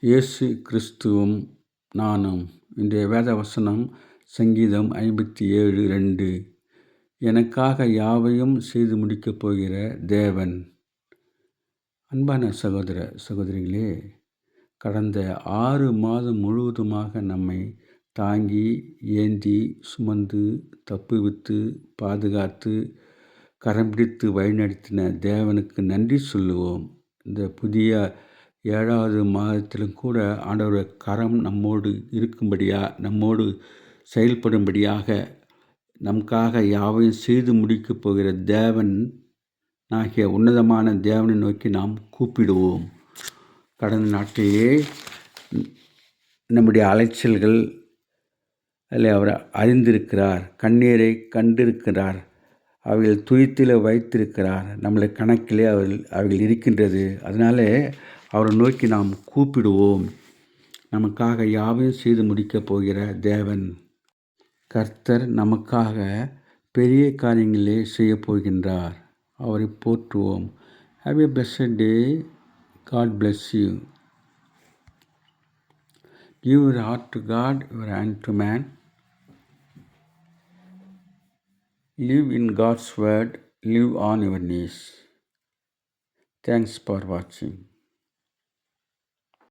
இயேசு கிறிஸ்துவும் நானும். இன்றைய வேத வசனம் சங்கீதம் 57:2. எனக்காக யாவையும் செய்து முடிக்கப் போகிற தேவன். அன்பான சகோதர சகோதரிகளே, கடந்த 6 மாதம் முழுவதுமாக நம்மை தாங்கி ஏந்தி சுமந்து தப்புவித்து பாதுகாத்து கரம் பிடித்து வழிநடத்தின தேவனுக்கு நன்றி சொல்லுவோம். இந்த புதிய 7வது மாதத்திலும் கூட ஆண்டவருடைய கரம் நம்மோடு நம்மோடு செயல்படும்படியாக நமக்காக யாவையும் செய்து முடிக்கப் போகிற தேவன் ஆகிய உன்னதமான தேவனை நோக்கி நாம் கூப்பிடுவோம். கடந்த நாட்களிலே நம்முடைய அலைச்சல்கள் அதில் அவர் அறிந்திருக்கிறார், கண்ணீரை கண்டிருக்கிறார், அவைகள் துரித்தில் வைத்திருக்கிறார். நம்மளை கணக்கிலே அவைகள் இருக்கின்றது. அதனாலே அவரை நோக்கி நாம் கூப்பிடுவோம். நமக்காக யாவையும் செய்து முடிக்கப் போகிற தேவன். கர்த்தர் நமக்காக பெரிய காரியங்களே செய்ய போகின்றார். அவரை போற்றுவோம். Have a blessed day. God bless you. Give your heart to God, your hand to man. Live in God's word. Live on your knees. Thanks for watching.